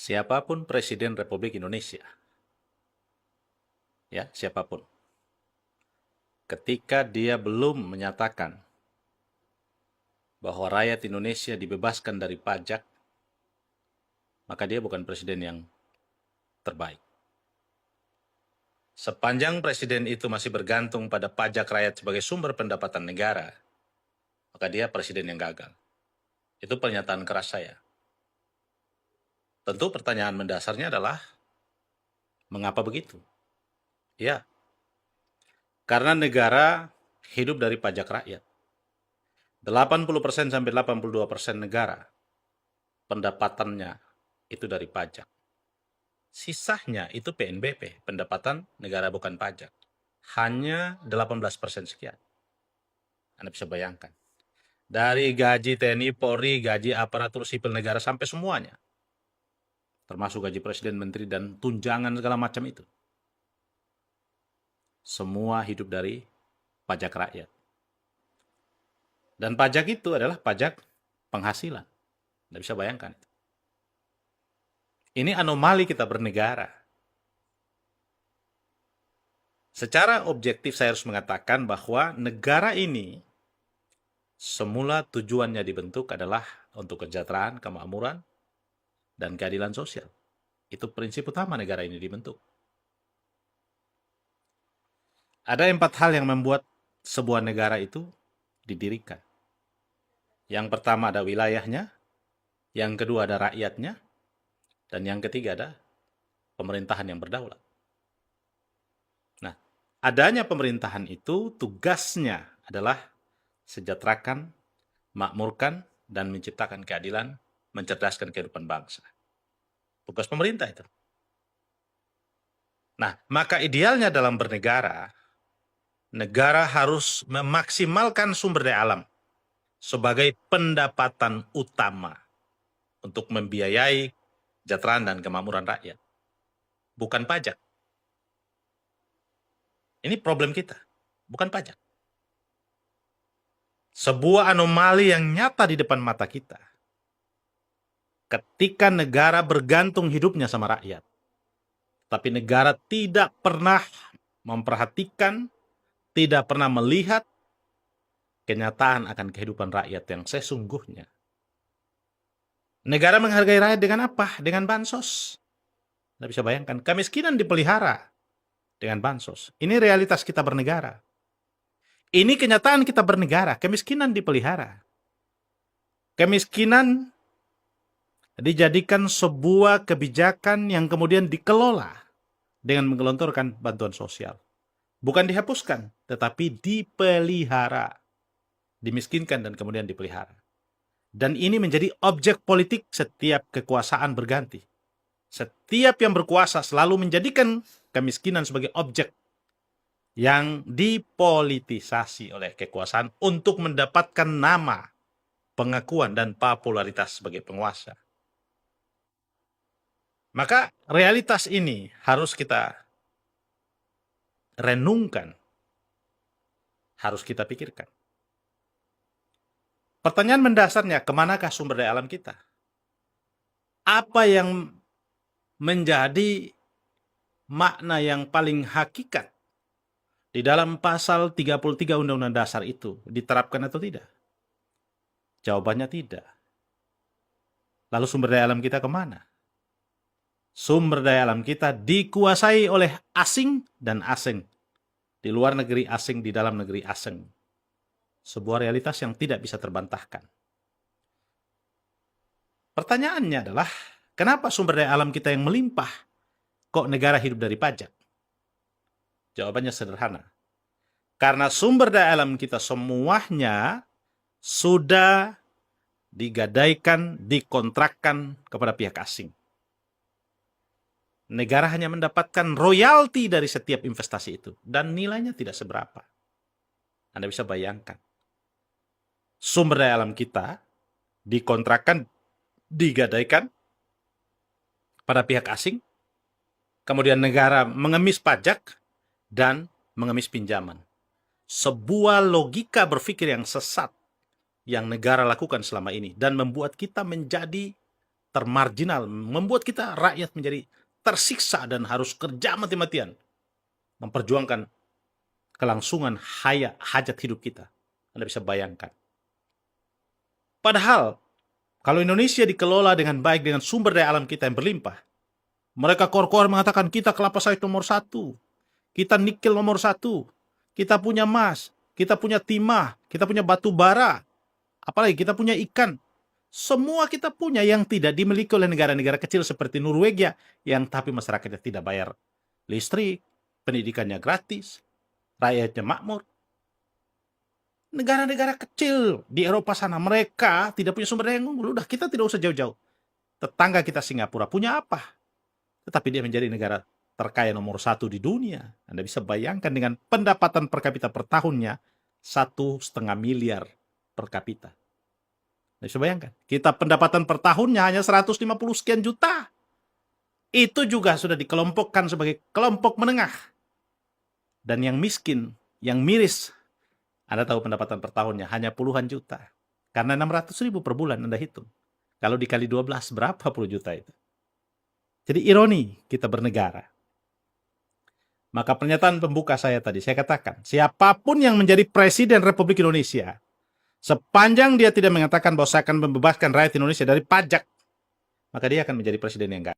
Siapapun Presiden Republik Indonesia, ya siapapun, ketika dia belum menyatakan bahwa rakyat Indonesia dibebaskan dari pajak, maka dia bukan presiden yang terbaik. Sepanjang presiden itu masih bergantung pada pajak rakyat sebagai sumber pendapatan negara, maka dia presiden yang gagal. Itu pernyataan keras saya. Tentu pertanyaan mendasarnya adalah, mengapa begitu? Ya, karena negara hidup dari pajak rakyat. 80% sampai 82% negara pendapatannya itu dari pajak. Sisanya itu PNBP, pendapatan negara bukan pajak. Hanya 18% sekian. Anda bisa bayangkan. Dari gaji TNI, Polri, gaji aparatur sipil negara sampai semuanya. Termasuk gaji presiden, menteri, dan tunjangan segala macam itu. Semua hidup dari pajak rakyat. Dan pajak itu adalah pajak penghasilan. Anda bisa bayangkan. Ini anomali kita bernegara. Secara objektif saya harus mengatakan bahwa negara ini semula tujuannya dibentuk adalah untuk kesejahteraan, kemakmuran, dan keadilan sosial. Itu prinsip utama negara ini dibentuk. Ada 4 hal yang membuat sebuah negara itu didirikan. Yang pertama ada wilayahnya, yang kedua ada rakyatnya, dan yang ketiga ada pemerintahan yang berdaulat. Nah, adanya pemerintahan itu tugasnya adalah sejahterakan, makmurkan, dan menciptakan keadilan, mencerdaskan kehidupan bangsa. Tugas pemerintah itu. Nah, maka idealnya dalam bernegara, negara harus memaksimalkan sumber daya alam sebagai pendapatan utama untuk membiayai kesejahteraan dan kemakmuran rakyat. Bukan pajak. Ini problem kita, bukan pajak. Sebuah anomali yang nyata di depan mata kita. Ketika negara bergantung hidupnya sama rakyat, tapi negara tidak pernah memperhatikan, tidak pernah melihat kenyataan akan kehidupan rakyat yang sesungguhnya. Negara menghargai rakyat dengan apa? Dengan bansos. Anda bisa bayangkan, kemiskinan dipelihara dengan bansos. Ini realitas kita bernegara. Ini kenyataan kita bernegara, kemiskinan dipelihara. Kemiskinan dijadikan sebuah kebijakan yang kemudian dikelola dengan menggelontorkan bantuan sosial. Bukan dihapuskan, tetapi dipelihara. Dimiskinkan dan kemudian dipelihara. Dan ini menjadi objek politik setiap kekuasaan berganti. Setiap yang berkuasa selalu menjadikan kemiskinan sebagai objek yang dipolitisasi oleh kekuasaan untuk mendapatkan nama, pengakuan, dan popularitas sebagai penguasa. Maka realitas ini harus kita renungkan, harus kita pikirkan. Pertanyaan mendasarnya, kemanakah sumber daya alam kita? Apa yang menjadi makna yang paling hakikat di dalam pasal 33 Undang-Undang Dasar itu diterapkan atau tidak? Jawabannya tidak. Lalu sumber daya alam kita kemana? Sumber daya alam kita dikuasai oleh asing dan asing. Di luar negeri asing, di dalam negeri asing. Sebuah realitas yang tidak bisa terbantahkan. Pertanyaannya adalah, kenapa sumber daya alam kita yang melimpah, kok negara hidup dari pajak? Jawabannya sederhana. Karena sumber daya alam kita semuanya sudah digadaikan, dikontrakkan kepada pihak asing. Negara hanya mendapatkan royalti dari setiap investasi itu. Dan nilainya tidak seberapa. Anda bisa bayangkan. Sumber daya alam kita dikontrakkan, digadaikan pada pihak asing. Kemudian negara mengemis pajak dan mengemis pinjaman. Sebuah logika berpikir yang sesat yang negara lakukan selama ini dan membuat kita menjadi termarginal, membuat kita rakyat menjadi tersiksa dan harus kerja mati-matian memperjuangkan kelangsungan hajat hidup kita. Anda bisa bayangkan. Padahal, kalau Indonesia dikelola dengan baik dengan sumber daya alam kita yang berlimpah, mereka kor-kor mengatakan kita kelapa sawit nomor 1, kita nikel nomor 1, kita punya emas, kita punya timah, kita punya batu bara, apalagi kita punya ikan. Semua kita punya yang tidak dimiliki oleh negara-negara kecil seperti Norwegia, yang tapi masyarakatnya tidak bayar listrik, pendidikannya gratis, rakyatnya makmur. Negara-negara kecil di Eropa sana, mereka tidak punya sumber daya yang unggul. Udah, kita tidak usah jauh-jauh. Tetangga kita Singapura punya apa? Tetapi dia menjadi negara terkaya nomor 1 di dunia. Anda bisa bayangkan dengan pendapatan per kapita per tahunnya 1,5 miliar per kapita. Anda bisa bayangkan, kita pendapatan per tahunnya hanya 150 sekian juta. Itu juga sudah dikelompokkan sebagai kelompok menengah. Dan yang miskin, yang miris, Anda tahu pendapatan per tahunnya hanya puluhan juta. Karena 600.000 per bulan Anda hitung. Kalau dikali 12, berapa puluh juta itu? Jadi ironi kita bernegara. Maka pernyataan pembuka saya tadi, saya katakan, siapapun yang menjadi Presiden Republik Indonesia, sepanjang dia tidak mengatakan bahwa saya akan membebaskan rakyat Indonesia dari pajak, maka dia akan menjadi presiden yang